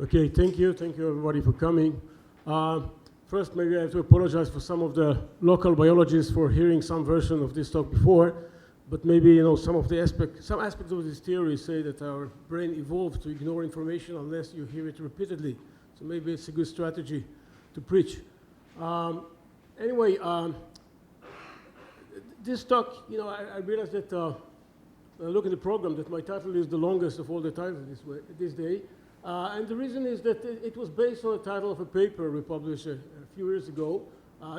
Okay, thank you everybody for coming. First, maybe I have to apologize for some of the local biologists for hearing some version of this talk before, but maybe some aspects of this theory say that our brain evolved to ignore information unless you hear it repeatedly. So maybe it's a good strategy to preach. Anyway, this talk, I realized that when I look at the program that my title is the longest of all the titles this day. And the reason is that it was based on the title of a paper we published a few years ago.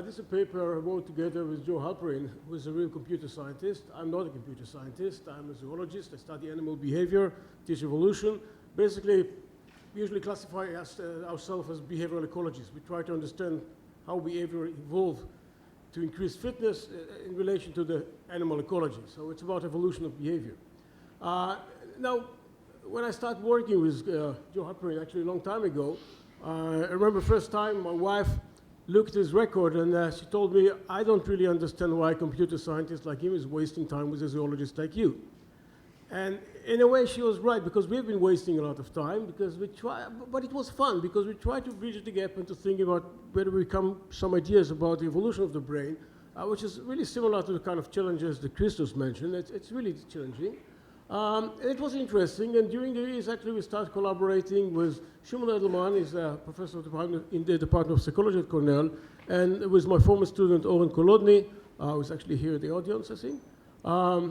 This is a paper I wrote together with Joe Halperin, who is a real computer scientist. I'm not a computer scientist. I'm a zoologist. I study animal behavior, teach evolution. Basically, we usually classify ourselves as behavioral ecologists. We try to understand how behavior evolved to increase fitness in relation to the animal ecology. So it's about evolution of behavior. Now, when I started working with Joe Halperin, actually a long time ago, I remember first time my wife looked at his record and she told me, I don't really understand why a computer scientist like him is wasting time with a zoologist like you. And in a way she was right, because we've been wasting a lot of time, because but it was fun, because we tried to bridge the gap and to think about whether we come some ideas about the evolution of the brain, which is really similar to the kind of challenges that Christos mentioned. It's really challenging. It was interesting, and during the years, actually, we started collaborating with Shimon Edelman. He's a professor in the Department of Psychology at Cornell, and with my former student, Oren Kolodny, who's actually here in the audience, I think.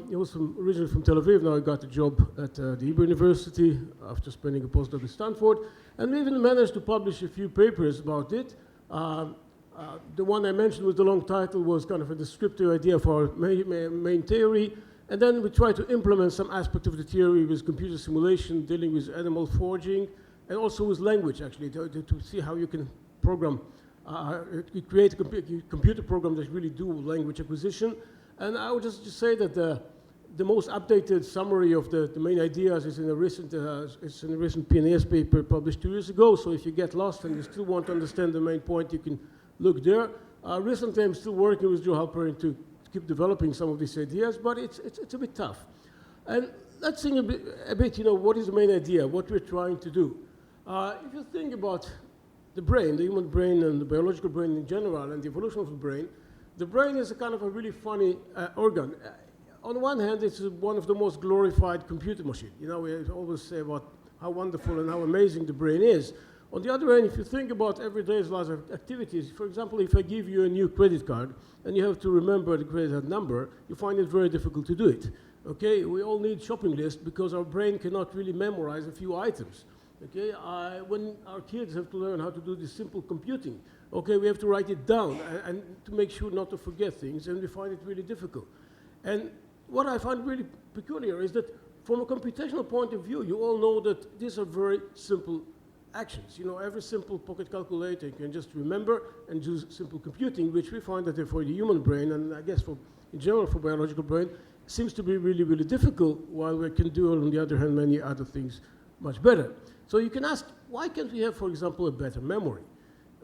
He was originally from Tel Aviv. Now he got a job at the Hebrew University after spending a postdoc at Stanford, and we even managed to publish a few papers about it. The one I mentioned with the long title was kind of a descriptive idea for our main theory. And then we try to implement some aspect of the theory with computer simulation, dealing with animal foraging, and also with language, actually, to see how you can program, create a computer program that really do language acquisition. And I would just say that the most updated summary of the main ideas is in a recent PNAS paper published 2 years ago. So if you get lost and you still want to understand the main point, you can look there. Recently, I'm still working with Joe Halperin to keep developing some of these ideas, but it's a bit tough. And let's think a bit, what is the main idea, what we're trying to do. If you think about the brain, the human brain and the biological brain in general, and the evolution of the brain is a kind of a really funny organ. On one hand, it's one of the most glorified computer machines. We always say about how wonderful and how amazing the brain is. On the other hand, if you think about everyday life activities, for example, if I give you a new credit card and you have to remember the credit card number, you find it very difficult to do it. Okay, we all need shopping lists because our brain cannot really memorize a few items. Okay, when our kids have to learn how to do this simple computing, okay, we have to write it down and to make sure not to forget things, and we find it really difficult. And what I find really peculiar is that from a computational point of view, you all know that these are very simple actions. Every simple pocket calculator you can just remember and do simple computing, which we find that for the human brain, and I guess in general for biological brain, seems to be really, really difficult, while we can do, on the other hand, many other things much better. So you can ask, why can't we have, for example, a better memory?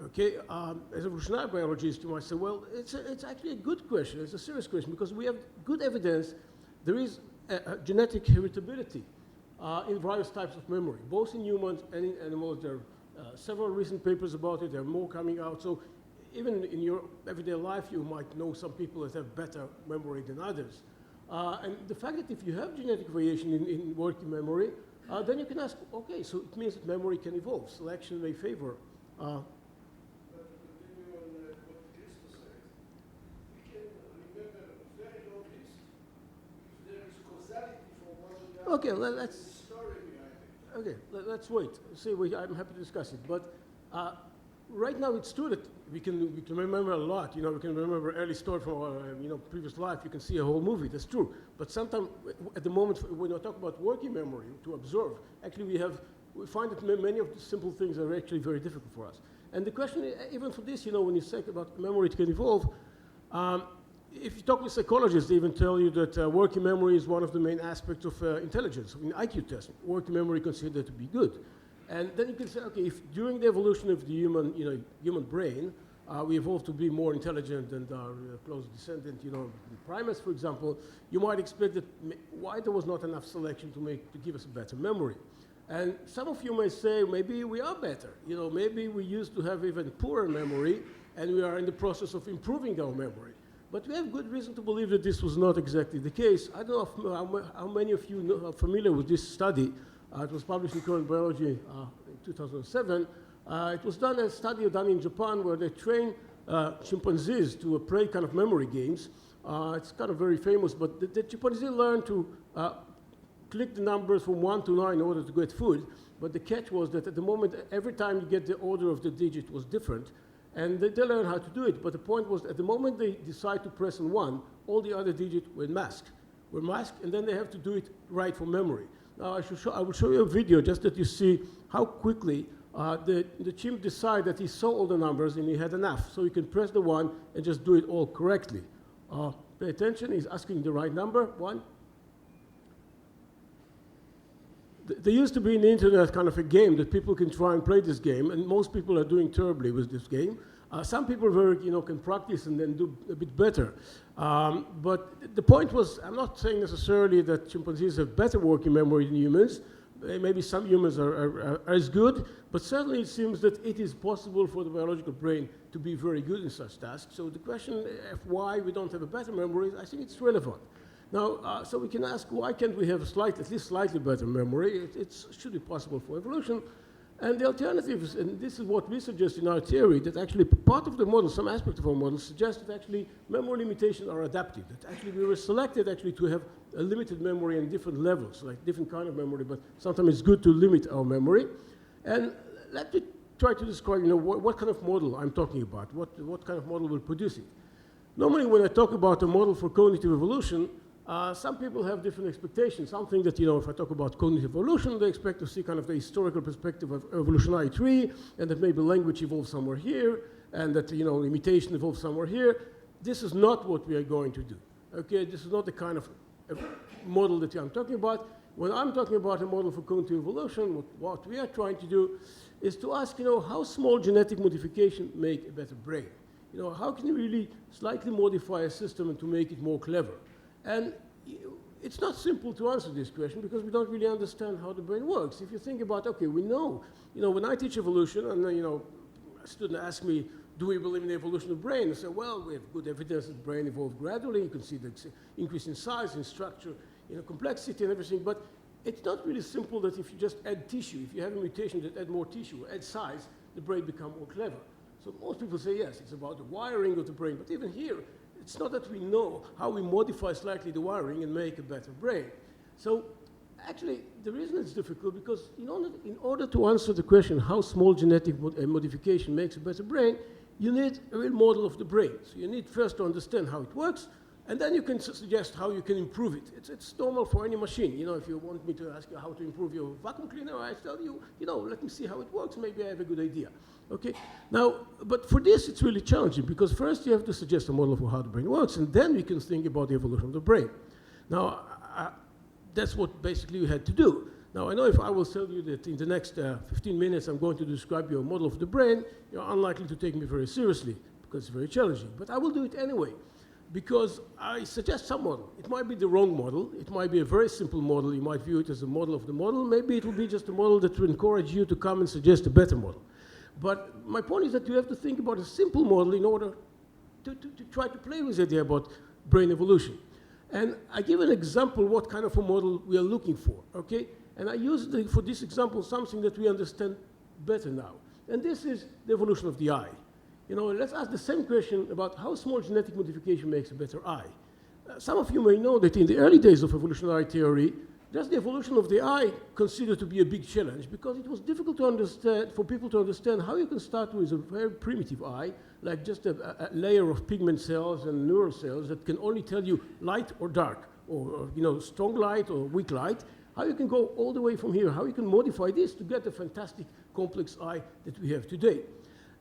Okay, as a evolutionary biologist, you might say, well, it's actually a good question. It's a serious question, because we have good evidence there is a genetic heritability in various types of memory, both in humans and in animals. There are several recent papers about it. There are more coming out. So even in your everyday life, you might know some people that have better memory than others. And the fact that if you have genetic variation in working memory, then you can ask, okay, so it means that memory can evolve. Selection may favor. But to continue on what Christos said, we can remember a very long list if there is causality for one or the other. Okay, let's. Okay, let's wait. I'm happy to discuss it. But right now, it's true that we can remember a lot. We can remember early story from our previous life. You can see a whole movie. That's true. But sometimes, at the moment, when we talk about working memory to observe, actually we find that many of the simple things are actually very difficult for us. And the question, even for this, when you say about memory, it can evolve. If you talk with psychologists, they even tell you that working memory is one of the main aspects of intelligence. In IQ testing, working memory considered to be good. And then you can say, okay, if during the evolution of the human brain, we evolved to be more intelligent than our close descendant, the primates, for example, you might expect that why there was not enough selection to give us a better memory. And some of you may say, maybe we are better. You know, maybe we used to have even poorer memory, and we are in the process of improving our memory. But we have good reason to believe that this was not exactly the case. I don't know how many of you are familiar with this study. It was published in Current Biology in 2007. It was a study done in Japan where they trained chimpanzees to play kind of memory games. It's kind of very famous, but the chimpanzee learned to click the numbers from 1 to 9 in order to get food. But the catch was that at the moment, every time you get the order of the digit was different. And they learned how to do it. But the point was, at the moment they decide to press on 1, all the other digits were masked, and then they have to do it right from memory. Now I will show you a video just that you see how quickly the chimp decided that he saw all the numbers and he had enough. So you can press the 1 and just do it all correctly. Pay attention, he's asking the right number, 1. There used to be in the internet kind of a game that people can try and play this game, and most people are doing terribly with this game. Some people can practice and then do a bit better. But the point was, I'm not saying necessarily that chimpanzees have better working memory than humans. Maybe some humans are as good, but certainly it seems that it is possible for the biological brain to be very good in such tasks. So the question of why we don't have a better memory, I think it's relevant. Now, so we can ask, why can't we have at least slightly better memory? It should be possible for evolution. And the alternatives, and this is what we suggest in our theory, that actually part of the model, some aspect of our model, suggests that actually memory limitations are adaptive, that actually we were selected actually to have a limited memory in different levels, like different kind of memory, but sometimes it's good to limit our memory. And let me try to describe, what kind of model I'm talking about, what kind of model will produce it. Normally, when I talk about a model for cognitive evolution, some people have different expectations. Some think that, if I talk about cognitive evolution, they expect to see kind of the historical perspective of evolutionary tree, and that maybe language evolved somewhere here, and that, imitation evolved somewhere here. This is not what we are going to do. Okay, this is not the kind of model that I'm talking about. When I'm talking about a model for cognitive evolution, what we are trying to do is to ask, how small genetic modification make a better brain? How can you really slightly modify a system and to make it more clever? And it's not simple to answer this question because we don't really understand how the brain works. If you think about, okay, we know, when I teach evolution and a student asks me, do we believe in the evolution of the brain? I say, well, we have good evidence that the brain evolved gradually. You can see the increase in size, in structure, complexity and everything. But it's not really simple that if you just add tissue, if you have a mutation that add more tissue, add size, the brain become more clever. So most people say, yes, it's about the wiring of the brain. But even here, it's not that we know how we modify slightly the wiring and make a better brain. So actually, the reason it's difficult because in order to answer the question how small genetic modification makes a better brain, you need a real model of the brain. So you need first to understand how it works, and then you can suggest how you can improve it. It's normal for any machine. If you want me to ask you how to improve your vacuum cleaner, I tell you, let me see how it works. Maybe I have a good idea. Okay. Now, but for this, it's really challenging because first you have to suggest a model for how the brain works, and then we can think about the evolution of the brain. Now, that's what basically you had to do. Now, I know if I will tell you that in the next 15 minutes I'm going to describe your model of the brain, you're unlikely to take me very seriously because it's very challenging. But I will do it anyway because I suggest some model. It might be the wrong model. It might be a very simple model. You might view it as a model of the model. Maybe it will be just a model that will encourage you to come and suggest a better model. But my point is that you have to think about a simple model in order to try to play with the idea about brain evolution. And I give an example what kind of a model we are looking for, okay? And I use for this example something that we understand better now. And this is the evolution of the eye. Let's ask the same question about how small genetic modification makes a better eye. Some of you may know that in the early days of evolutionary theory, just the evolution of the eye considered to be a big challenge because it was difficult to understand, for people to understand how you can start with a very primitive eye, like just a layer of pigment cells and neural cells that can only tell you light or dark, or strong light or weak light, how you can go all the way from here, how you can modify this to get the fantastic complex eye that we have today.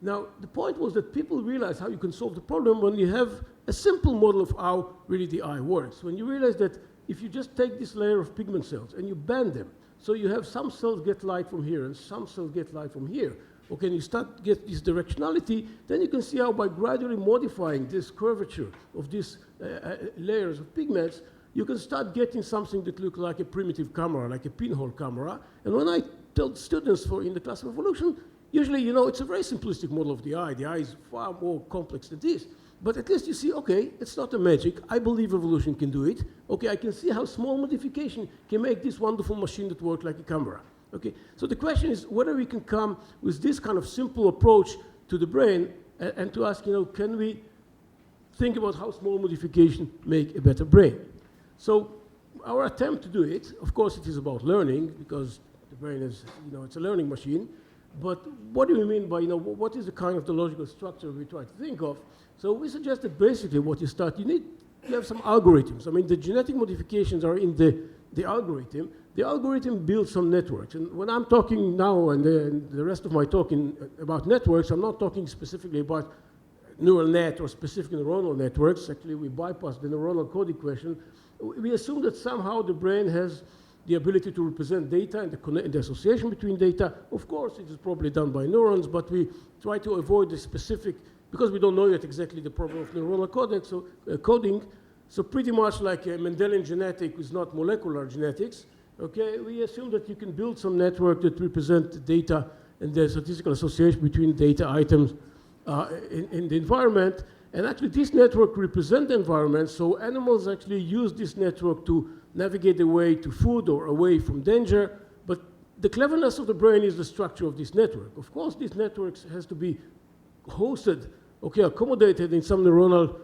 Now, the point was that people realized how you can solve the problem when you have a simple model of how really the eye works. When you realize that if you just take this layer of pigment cells and you bend them, so you have some cells get light from here and some cells get light from here, okay, and you start to get this directionality, then you can see how by gradually modifying this curvature of these layers of pigments, you can start getting something that looks like a primitive camera, like a pinhole camera. And when I tell students in the class of evolution, usually, it's a very simplistic model of the eye. The eye is far more complex than this. But at least you see, okay, it's not a magic. I believe evolution can do it. Okay, I can see how small modification can make this wonderful machine that works like a camera. Okay, so the question is whether we can come with this kind of simple approach to the brain and to ask, can we think about how small modification make a better brain? So our attempt to do it, of course, it is about learning, because the brain is, it's a learning machine. But what do we mean by, what is the kind of the logical structure we try to think of? So we suggest that basically what you start, you have some algorithms. I mean, the genetic modifications are in the algorithm. The algorithm builds some networks. And when I'm talking now and the rest of my talking about networks, I'm not talking specifically about neural net or specific neuronal networks. Actually, we bypass the neuronal coding question. We assume that somehow the brain has the ability to represent data and the association between data. Of course, it is probably done by neurons, but we try to avoid the specific, because we don't know yet exactly the problem of neuronal coding. So pretty much like Mendelian genetics is not molecular genetics, okay? We assume that you can build some network that represent the data and the statistical association between data items in the environment. And actually, this network represents the environment, so animals actually use this network to navigate their way to food or away from danger. But the cleverness of the brain is the structure of this network. Of course, this network has to be hosted, okay, accommodated in some neuronal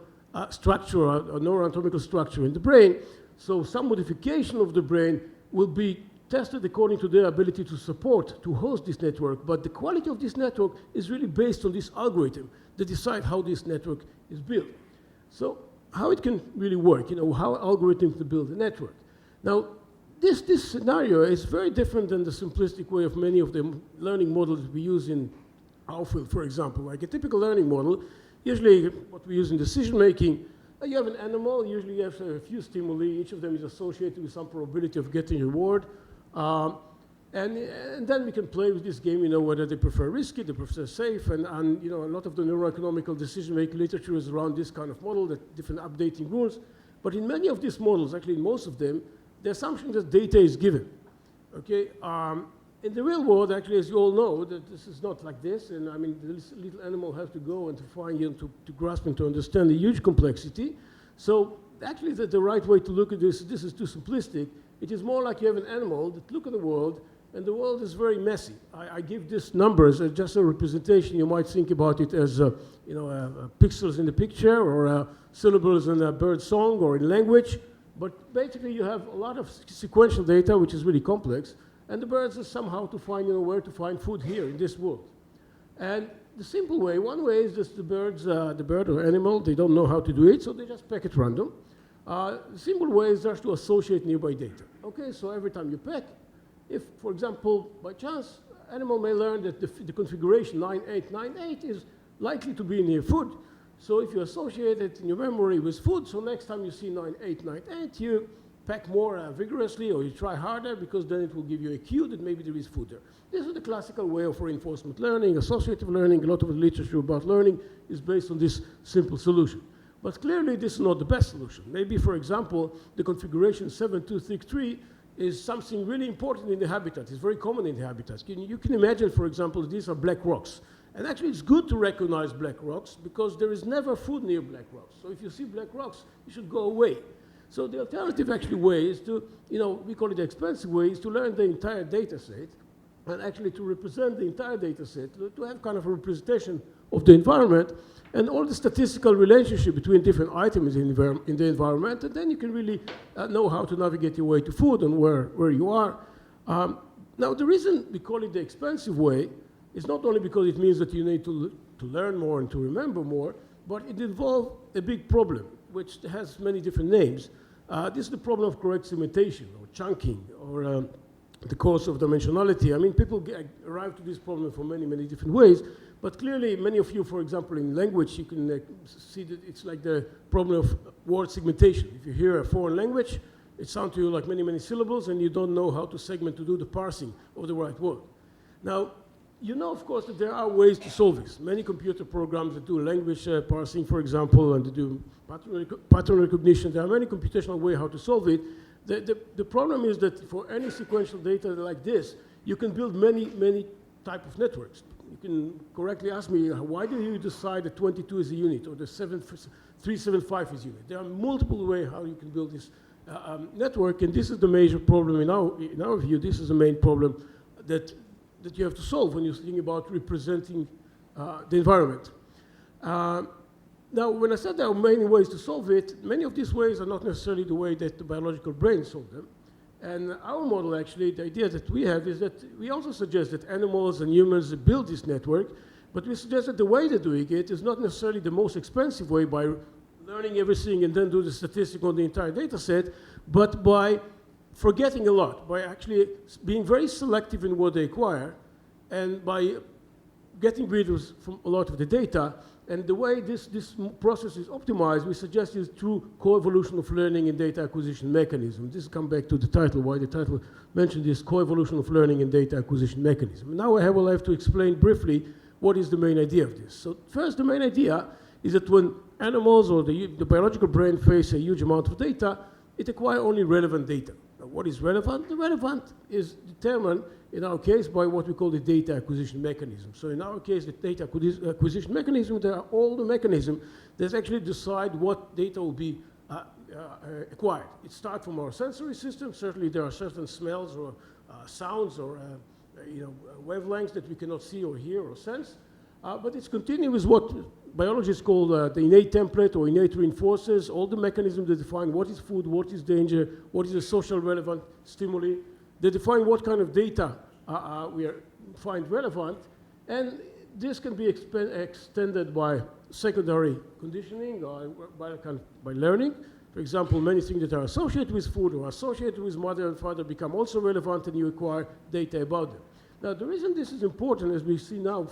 structure or neuroanatomical structure in the brain. So some modification of the brain will be tested according to their ability to support, to host this network. But the quality of this network is really based on this algorithm that decide how this network is built. So how it can really work, how algorithms to build a network. Now, this scenario is very different than the simplistic way of many of the learning models we use in our field, for example. Like a typical learning model, usually what we use in decision making, you have an animal, usually you have a few stimuli, each of them is associated with some probability of getting a reward. And then we can play with this game, whether they prefer risky, they prefer safe, and a lot of the neuroeconomical decision-making literature is around this kind of model, that different updating rules. But in many of these models, actually in most of them, the assumption that data is given, okay? In the real world, actually, as you all know, that this is not like this, and I mean, this little animal has to go and to find, to grasp and to understand the huge complexity. So actually, the right way to look at this is too simplistic. It is more like you have an animal that look at the world, and the world is very messy. I give these numbers as just a representation. You might think about it as, pixels in the picture, or syllables in a bird song, or in language. But basically, you have a lot of sequential data, which is really complex, and the birds are somehow to find, where to find food here in this world. And the simple way, one way is just the bird or animal, they don't know how to do it, so they just pick at random. The simple way is just to associate nearby data. Okay, so every time you pick, if, for example, by chance, animal may learn that the configuration 9898 is likely to be near food. So if you associate it in your memory with food, so next time you see 9898, you pack more vigorously, or you try harder, because then it will give you a cue that maybe there is food there. This is the classical way of reinforcement learning, associative learning. A lot of the literature about learning is based on this simple solution. But clearly, this is not the best solution. Maybe, for example, the configuration 7263 is something really important in the habitat. It's very common in the habitats. You can imagine, for example, that these are black rocks. And actually, it's good to recognize black rocks, because there is never food near black rocks. So if you see black rocks, you should go away. So the alternative actually way is to, we call it the expensive way, is to learn the entire data set, and actually to represent the entire data set, to have kind of a representation of the environment, and all the statistical relationship between different items in the environment, and then you can really know how to navigate your way to food and where you are. Now, the reason we call it the expensive way is not only because it means that you need to learn more and to remember more, but it involves a big problem, which has many different names. This is the problem of correct segmentation, or chunking, or the course of dimensionality. I mean, people arrive to this problem for many, many different ways, but clearly, many of you, for example, in language, you can see that it's like the problem of word segmentation. If you hear a foreign language, it sounds to you like many, many syllables, and you don't know how to segment to do the parsing of the right word. Now, you know, of course, that there are ways to solve this. Many computer programs that do language parsing, for example, and to do pattern recognition. There are many computational ways how to solve it. The problem is that for any sequential data like this, you can build many type of networks. You can correctly ask me, why do you decide that 22 is a unit or the 375 is a unit? There are multiple ways how you can build this network, and this is the major problem in our view. This is the main problem that you have to solve when you're thinking about representing the environment. Now, when I said there are many ways to solve it, many of these ways are not necessarily the way that the biological brain solved them. And our model, actually, the idea that we have is that we also suggest that animals and humans build this network, but we suggest that the way they're doing it is not necessarily the most expensive way by learning everything and then do the statistic on the entire data set, but by forgetting a lot, by actually being very selective in what they acquire, and by getting rid of from a lot of the data. And the way this process is optimized, we suggest is through coevolution of learning and data acquisition mechanism. This comes back to the title, why the title mentioned this coevolution of learning and data acquisition mechanism. Now I will have to explain briefly what is the main idea of this. So first, the main idea is that when animals or the biological brain face a huge amount of data, it acquires only relevant data. Now, what is relevant? The relevant is determined, in our case, by what we call the data acquisition mechanism. So in our case, the data acquisition mechanism, there are all the mechanisms that actually decide what data will be acquired. It starts from our sensory system. Certainly there are certain smells or sounds or wavelengths that we cannot see or hear or sense. But it's continuing with what biologists call the innate template or innate reinforcers, all the mechanisms that define what is food, what is danger, what is a social relevant stimuli. They define what kind of data we find relevant, and this can be extended by secondary conditioning or by learning. For example, many things that are associated with food or associated with mother and father become also relevant, and you acquire data about them. Now, the reason this is important, as we see now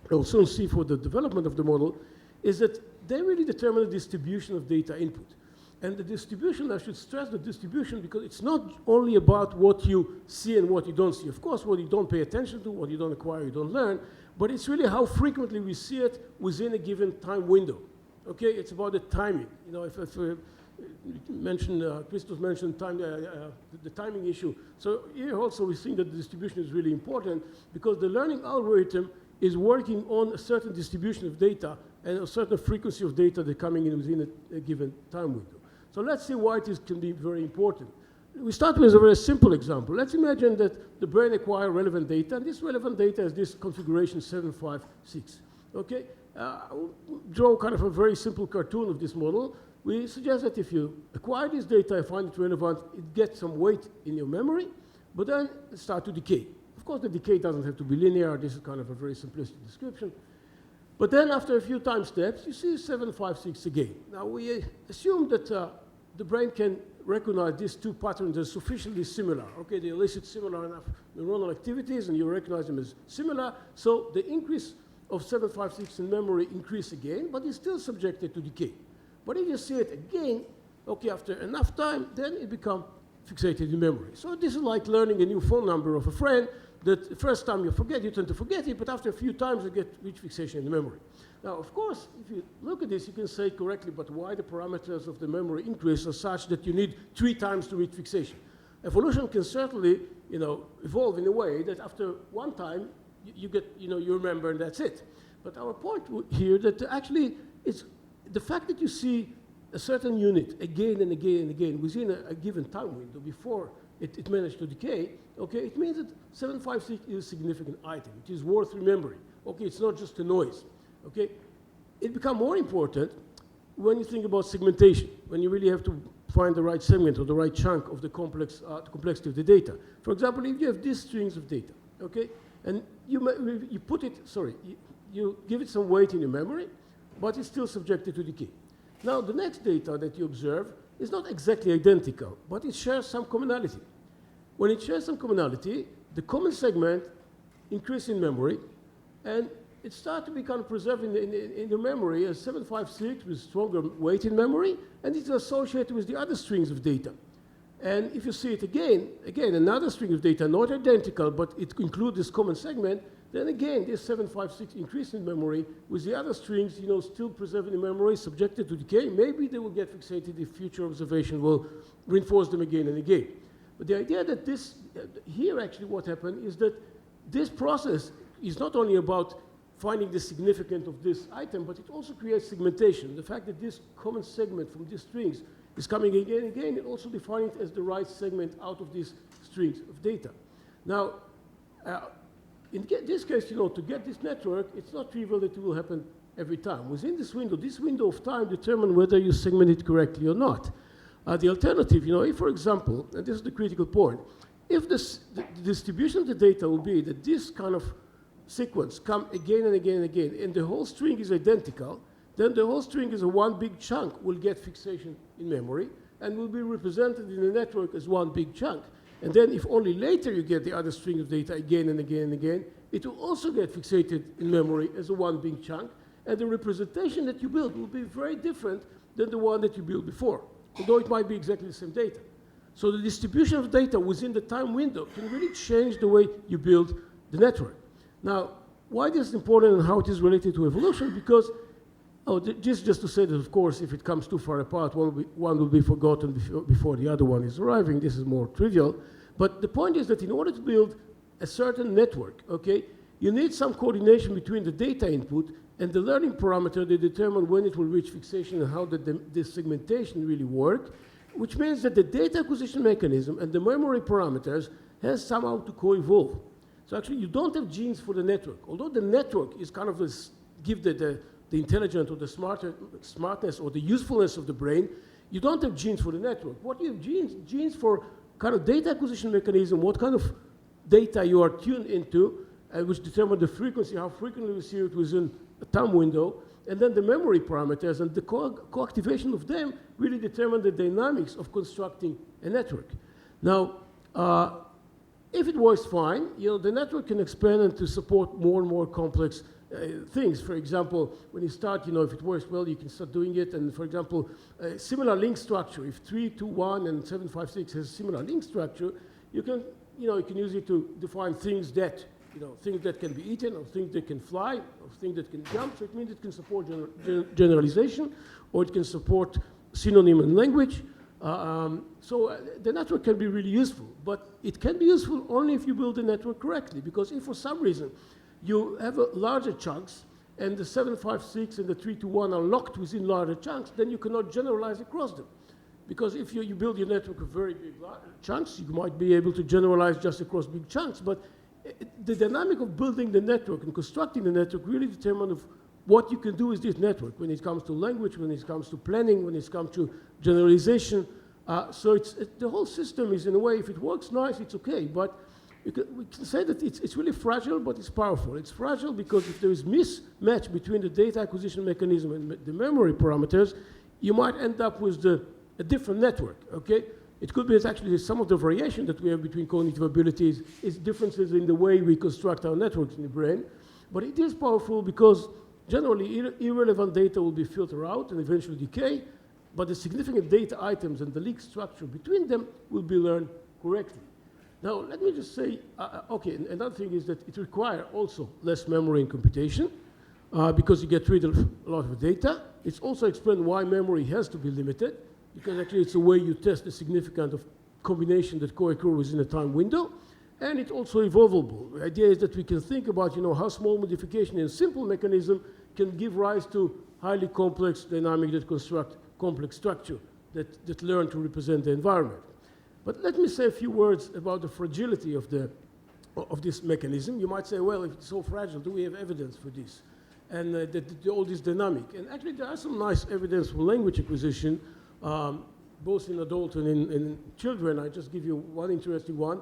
we'll soon see for the development of the model, is that they really determine the distribution of data input. And the distribution, I should stress the distribution, because it's not only about what you see and what you don't see. Of course, what you don't pay attention to, what you don't acquire, you don't learn, but it's really how frequently we see it within a given time window. Okay, it's about the timing. You know, if Christos mentioned the timing issue. So here also we think that the distribution is really important, because the learning algorithm is working on a certain distribution of data and a certain frequency of data that coming in within a given time window. So let's see why this can be very important. We start with a very simple example. Let's imagine that the brain acquires relevant data, and this relevant data is this configuration 756. Okay? I'll draw kind of a very simple cartoon of this model. We suggest that if you acquire this data and find it relevant, it gets some weight in your memory, but then it starts to decay. Of course, the decay doesn't have to be linear. This is kind of a very simplistic description. But then after a few time steps, you see 756 again. Now, we assume that the brain can recognize these two patterns as sufficiently similar. Okay, they elicit similar enough neuronal activities, and you recognize them as similar. So the increase of 756 in memory increase again, but it's still subjected to decay. But if you see it again, okay, after enough time, then it becomes fixated in memory. So this is like learning a new phone number of a friend, that the first time you forget, you tend to forget it, but after a few times you get rich fixation in the memory. Now, of course, if you look at this, you can say correctly, but why the parameters of the memory increase are such that you need 3 times to reach fixation? Evolution can certainly, evolve in a way that after one time, you get, you remember and that's it. But our point here that actually it's the fact that you see a certain unit again and again and again within a given time window before it managed to decay, okay, it means that 756 is a significant item. It is worth remembering. Okay, it's not just a noise. Okay, it becomes more important when you think about segmentation, when you really have to find the right segment or the right chunk of the complexity of the data. For example, if you have these strings of data, okay, and you give it some weight in your memory, but it's still subjected to decay. Now, the next data that you observe is not exactly identical, but it shares some commonality. When it shares some commonality, the common segment increases in memory, and it starts to become preserved in your memory as 756 with stronger weight in memory, and it's associated with the other strings of data. And if you see it again, another string of data, not identical, but it includes this common segment, then again, this 756 increase in memory with the other strings, still preserved in memory, subjected to decay. Maybe they will get fixated if future observation will reinforce them again and again. But the idea that this, here actually what happened is that this process is not only about finding the significance of this item, but it also creates segmentation. The fact that this common segment from these strings is coming again and again, it also defines it as the right segment out of these strings of data. Now, in this case, to get this network, it's not trivial that it will happen every time. Within this window of time determines whether you segment it correctly or not. The alternative, if, for example, and this is the critical point, if the distribution of the data will be that this kind of sequence come again and again and again, and the whole string is identical, then the whole string is a one big chunk will get fixation in memory and will be represented in the network as one big chunk. And then if only later you get the other string of data again and again and again, it will also get fixated in memory as a one big chunk, and the representation that you build will be very different than the one that you built before, although it might be exactly the same data. So the distribution of data within the time window can really change the way you build the network. Now, why this is important and how it is related to evolution? Because, just to say that, of course, if it comes too far apart, one will be forgotten before the other one is arriving. This is more trivial. But the point is that in order to build a certain network, okay, you need some coordination between the data input and the learning parameter that determine when it will reach fixation and how this segmentation really work, which means that the data acquisition mechanism and the memory parameters has somehow to co-evolve. So actually, you don't have genes for the network. Although the network is kind of give the intelligence or the smartness or the usefulness of the brain, you don't have genes for the network. What you have genes for kind of data acquisition mechanism, what kind of data you are tuned into, which determine the frequency, how frequently you see it within a time window, and then the memory parameters and the co-activation of them really determine the dynamics of constructing a network. Now, if it works fine, the network can expand and to support more and more complex things. For example, when you start, if it works well, you can start doing it. And for example, a similar link structure, if 3, 2, 1, and 7, 5, 6 has a similar link structure, you can use it to define things that, things that can be eaten, or things that can fly, or things that can jump. So it means it can support generalization, or it can support synonym and language. So the network can be really useful, but it can be useful only if you build the network correctly, because if for some reason you have larger chunks and the 756 and the 321 are locked within larger chunks, then you cannot generalize across them. Because if you build your network of very big chunks, you might be able to generalize just across big chunks, but the dynamic of building the network and constructing the network really determines what you can do with this network when it comes to language, when it comes to planning, when it comes to generalization. So the whole system is, in a way, if it works nice, it's okay. But we can say that it's really fragile, but it's powerful. It's fragile because if there is mismatch between the data acquisition mechanism and the memory parameters, you might end up with a different network, okay? It could be that actually some of the variation that we have between cognitive abilities is differences in the way we construct our networks in the brain. But it is powerful because generally irrelevant data will be filtered out and eventually decay, but the significant data items and the link structure between them will be learned correctly. Now, let me just say, okay, another thing is that it requires also less memory and computation because you get rid of a lot of data. It's also explained why memory has to be limited, because actually it's a way you test the significance of combination that co-occur within a time window, and it's also evolvable. The idea is that we can think about, how small modification in a simple mechanism can give rise to highly complex dynamic that construct complex structure that learn to represent the environment. But let me say a few words about the fragility of this mechanism. You might say, well, if it's so fragile, do we have evidence for this? And all this dynamic. And actually, there are some nice evidence for language acquisition, both in adult and in children. I just give you one interesting one.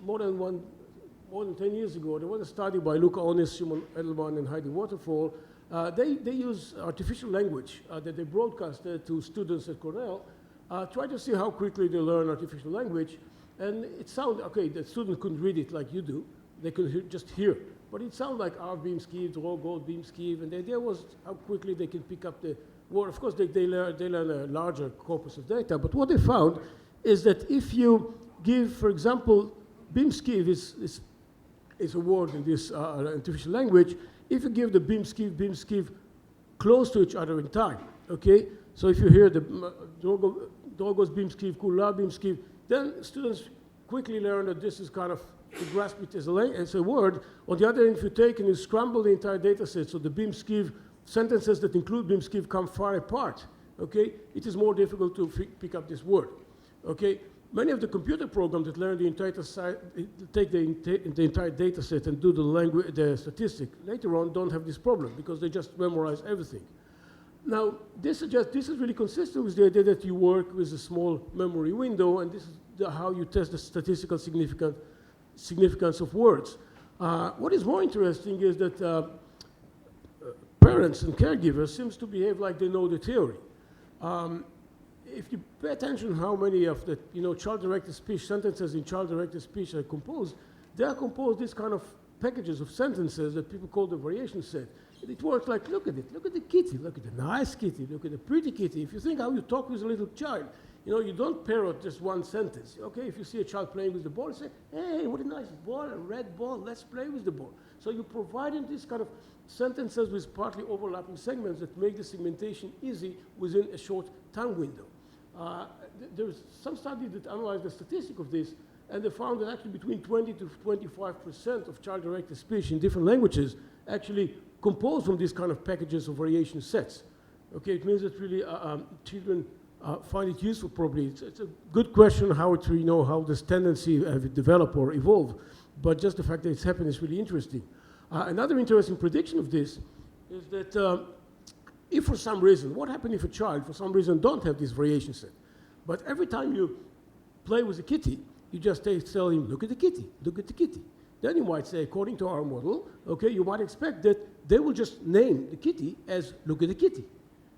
More than 10 years ago, there was a study by Luca Onis, Simon Edelman, and Heidi Waterfall. They use artificial language that they broadcasted to students at Cornell, try to see how quickly they learn artificial language. And it sounded, okay, the student couldn't read it like you do. They could just hear. But it sounded like R beam skiv, draw gold beam skiv, and the idea was how quickly they can pick up the word. Of course, they learn a larger corpus of data, but what they found is that if you give, for example, beam skiv is a word in this artificial language. If you give the beam skiv close to each other in time, okay? So if you hear the Drogos beam skiv, Kula beam skiv, then students quickly learn that this is kind of, to grasp it as a word. On the other hand, if you take and you scramble the entire data set, so the BIM-SCIF sentences that include BIM-SCIF come far apart, okay, it is more difficult to pick up this word, okay? Many of the computer programs that learn the entire take the entire data set and do the statistic later on don't have this problem because they just memorize everything. Now, this is really consistent with the idea that you work with a small memory window, and this is how you test the statistical significance of words. What is more interesting is that parents and caregivers seems to behave like they know the theory. If you pay attention how many of the child-directed speech sentences in child-directed speech are composed, they are composed these kind of packages of sentences that people call the variation set. And it works like, look at it, look at the kitty, look at the nice kitty, look at the pretty kitty. If you think how you talk with a little child, you don't parrot just one sentence. Okay, if you see a child playing with the ball, you say, hey, what a nice ball, a red ball, let's play with the ball. So you're providing these kind of sentences with partly overlapping segments that make the segmentation easy within a short time window. There's some studies that analyzed the statistic of this, and they found that actually between 20 to 25% of child-directed speech in different languages actually composed from these kind of packages of variation sets. Okay, it means that really children find it useful probably. It's a good question how how this tendency have developed or evolved, but just the fact that it's happened is really interesting. Another interesting prediction of this is that if for some reason, what happens if a child for some reason don't have this variation set, but every time you play with a kitty, you just tell him, look at the kitty, look at the kitty. Then you might say, according to our model, okay, you might expect that they will just name the kitty as look at the kitty,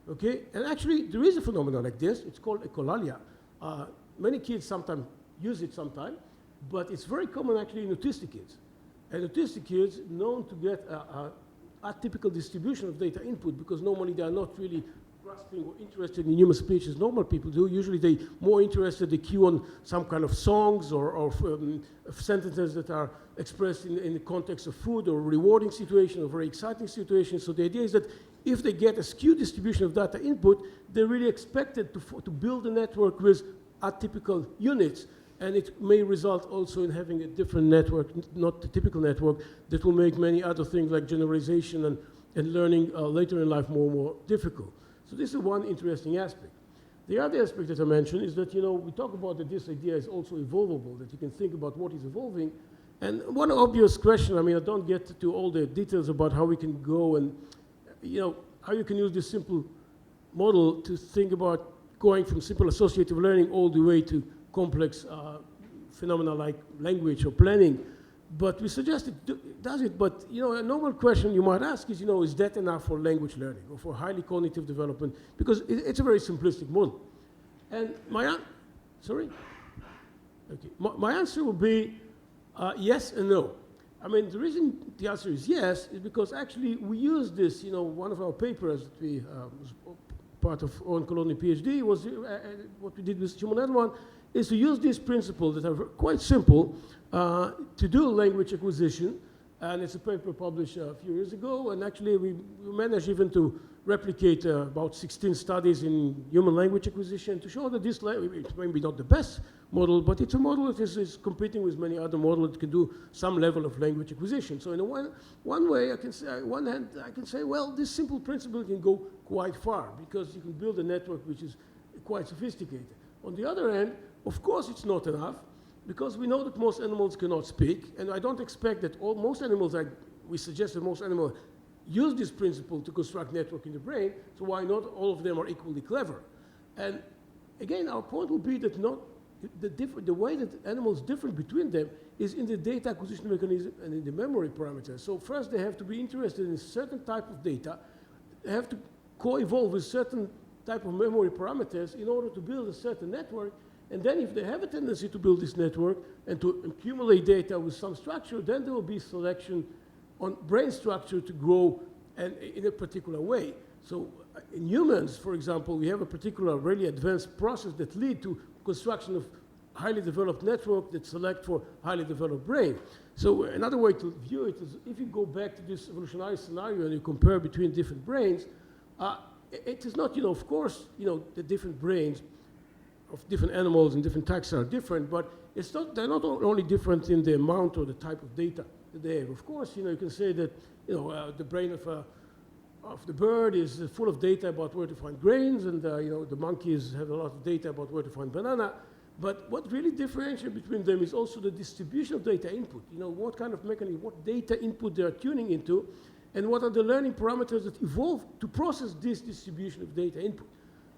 okay? And actually, there is a phenomenon like this. It's called echolalia. Many kids sometimes use it sometimes, but it's very common actually in autistic kids. And autistic kids known to get atypical distribution of data input because normally they are not really grasping or interested in human speech as normal people do. Usually they're more interested, they cue on some kind of songs or sentences that are expressed in the context of food or rewarding situation or very exciting situations. So the idea is that if they get a skewed distribution of data input, they're really expected to build a network with atypical units. And it may result also in having a different network, not the typical network, that will make many other things like generalization and learning later in life more difficult. So this is one interesting aspect. The other aspect that I mentioned is that, we talk about that this idea is also evolvable, that you can think about what is evolving. And one obvious question, I don't get to all the details about how we can go and, how you can use this simple model to think about going from simple associative learning all the way to complex phenomena like language or planning. But we suggest it does it, but a normal question you might ask is that enough for language learning or for highly cognitive development? Because it's a very simplistic model. And my answer would be yes and no. The reason the answer is yes is because actually we use this, one of our papers that we was part of Owen Colony PhD was what we did with Human N1 is to use these principles that are quite simple to do language acquisition. And it's a paper published a few years ago. And actually, we managed even to replicate about 16 studies in human language acquisition to show that this it's maybe not the best model, but it's a model that is competing with many other models that can do some level of language acquisition. So in one way, I can say, on one hand, I can say, well, this simple principle can go quite far because you can build a network which is quite sophisticated. On the other hand, of course, it's not enough because we know that most animals cannot speak, and I don't expect that most animals, we suggest that most animals use this principle to construct network in the brain, so why not all of them are equally clever? And again, our point will be that the way that animals differ between them is in the data acquisition mechanism and in the memory parameters. So first they have to be interested in a certain type of data, they have to co-evolve with certain type of memory parameters in order to build a certain network. And then if they have a tendency to build this network and to accumulate data with some structure, then there will be selection on brain structure to grow and in a particular way. So in humans, for example, we have a particular really advanced process that lead to construction of highly developed network that select for highly developed brain. So another way to view it is if you go back to this evolutionary scenario and you compare between different brains, it is not, of course, the different brains of different animals and different taxa are different, but they're not only different in the amount or the type of data that they have. Of course, you can say that, the brain of the bird is full of data about where to find grains, and the monkeys have a lot of data about where to find banana. But what really differentiates between them is also the distribution of data input. What kind of mechanism, what data input they are tuning into, and what are the learning parameters that evolve to process this distribution of data input.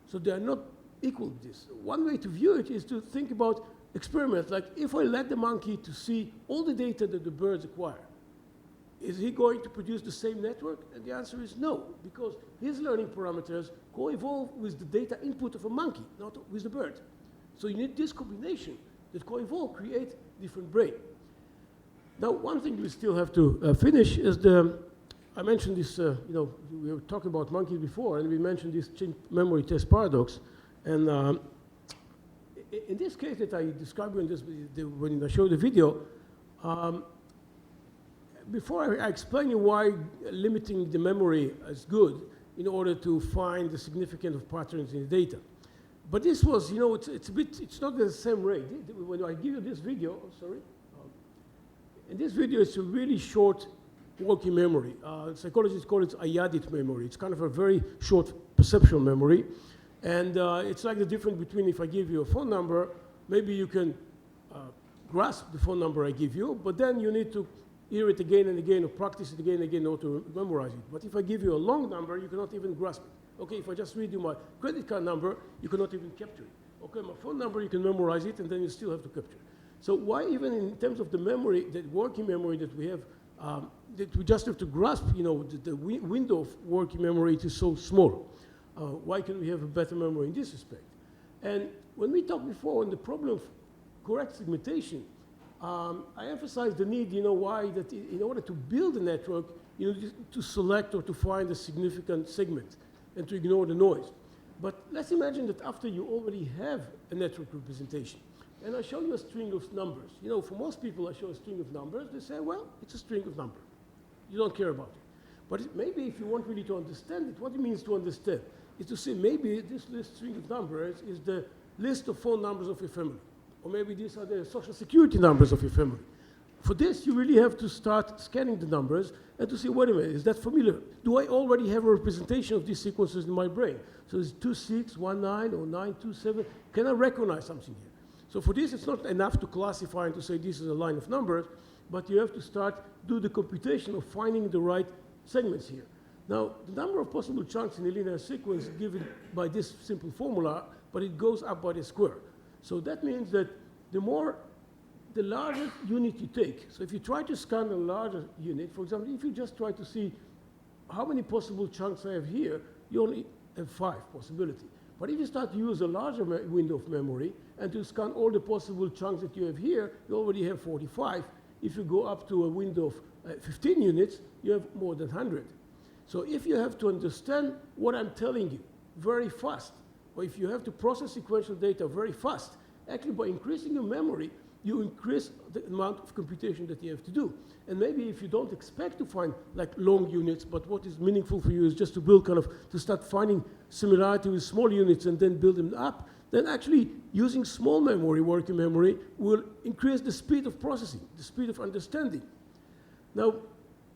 So they are not equal to this. One way to view it is to think about experiments, like if I let the monkey to see all the data that the birds acquire, is he going to produce the same network? And the answer is no, because his learning parameters co-evolve with the data input of a monkey, not with the bird. So you need this combination that co-evolve, create different brain. Now, one thing we still have to finish is I mentioned this, we were talking about monkeys before, and we mentioned this chain memory test paradox. And in this case that I described when I showed the video, before I explain you why limiting the memory is good in order to find the significance of patterns in the data. But this was, it's not the same rate. When I give you this video, in this video it's a really short working memory. Psychologists call it ayadit memory. It's kind of a very short perceptual memory. And it's like the difference between if I give you a phone number, maybe you can grasp the phone number I give you, but then you need to hear it again and again or practice it again and again in order to memorize it. But if I give you a long number, you cannot even grasp it. Okay, if I just read you my credit card number, you cannot even capture it. Okay, my phone number, you can memorize it, and then you still have to capture it. So why even in terms of the memory, that working memory that we have, that we just have to grasp, the window of working memory is so small. Why can we have a better memory in this respect? And when we talked before on the problem of correct segmentation, I emphasized the need, why, that in order to build a network, to select or to find a significant segment and to ignore the noise. But let's imagine that after you already have a network representation, and I show you a string of numbers. For most people, I show a string of numbers. They say, well, it's a string of numbers. You don't care about it. But maybe if you want really to understand it, what it means to understand is to say maybe this string of numbers is the list of phone numbers of your family. Or maybe these are the social security numbers of your family. For this, you really have to start scanning the numbers and to say, wait a minute, is that familiar? Do I already have a representation of these sequences in my brain? So it's 2619 or 927. Can I recognize something here? So for this, it's not enough to classify and to say this is a line of numbers, but you have to start do the computation of finding the right segments here. Now, the number of possible chunks in a linear sequence is given by this simple formula, but it goes up by the square. So that means that the larger unit you take, so if you try to scan a larger unit, for example, if you just try to see how many possible chunks I have here, you only have 5 possibilities. But if you start to use a larger window of memory and to scan all the possible chunks that you have here, you already have 45. If you go up to a window of 15 units, you have more than 100. So if you have to understand what I'm telling you very fast, or if you have to process sequential data very fast, actually by increasing your memory, you increase the amount of computation that you have to do. And maybe if you don't expect to find like long units, but what is meaningful for you is just to build to start finding similarity with small units and then build them up, then actually using small memory, working memory, will increase the speed of processing, the speed of understanding. Now,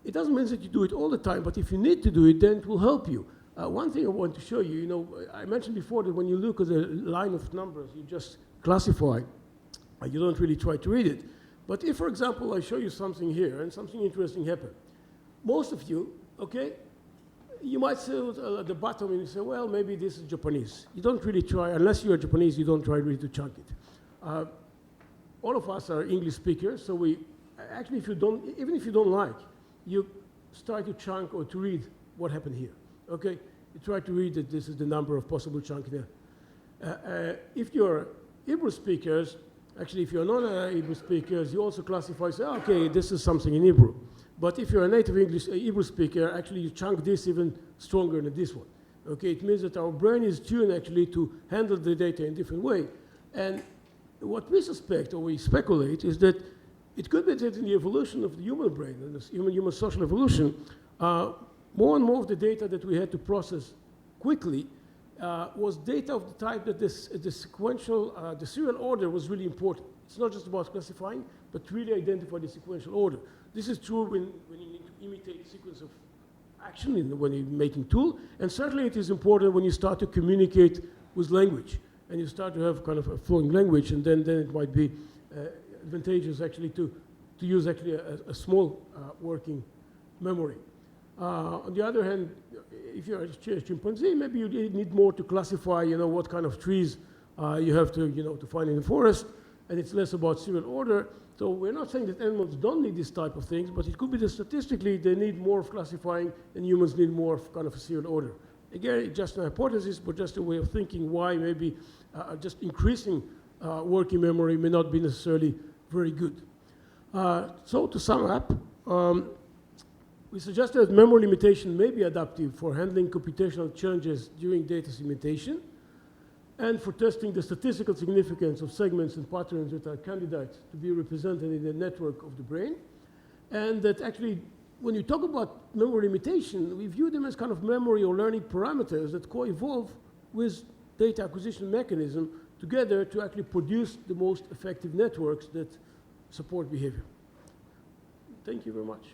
it doesn't mean that you do it all the time, but if you need to do it, then it will help you. One thing I want to show you, I mentioned before that when you look at the line of numbers, you just classify. You don't really try to read it. But if, for example, I show you something here and something interesting happened, most of you, okay, you might say at the bottom and you say, well, maybe this is Japanese. You don't really try, unless you're Japanese, you don't try really to chunk it. All of us are English speakers, so actually, even if you don't like, you start to chunk or to read what happened here, okay? You try to read that this is the number of possible chunks there. If you're Hebrew speakers, actually, if you're not Hebrew speakers, you also classify, say, okay, this is something in Hebrew. But if you're a native Hebrew speaker, actually you chunk this even stronger than this one. Okay, it means that our brain is tuned actually to handle the data in a different way. And what we suspect, or we speculate, is that it could be that in the evolution of the human brain, and this human social evolution, more and more of the data that we had to process quickly was data of the type that the sequential, the serial order was really important. It's not just about classifying, but really identify the sequential order. This is true when you need to imitate a sequence of action when you're making tool, and certainly it is important when you start to communicate with language, and you start to have kind of a flowing language, and then it might be advantageous actually to use actually a small working memory. On the other hand, if you're a chimpanzee, maybe you need more to classify, what kind of trees you have to, to find in the forest, and it's less about serial order. So we're not saying that animals don't need this type of things, but it could be that statistically they need more of classifying and humans need more of kind of a serial order. Again, it's just a hypothesis, but just a way of thinking why maybe just increasing working memory may not be necessarily very good. So to sum up, we suggested that memory limitation may be adaptive for handling computational challenges during data segmentation and for testing the statistical significance of segments and patterns that are candidates to be represented in the network of the brain. And that actually, when you talk about memory limitation, we view them as kind of memory or learning parameters that co-evolve with data acquisition mechanism together to actually produce the most effective networks that support behavior. Thank you very much.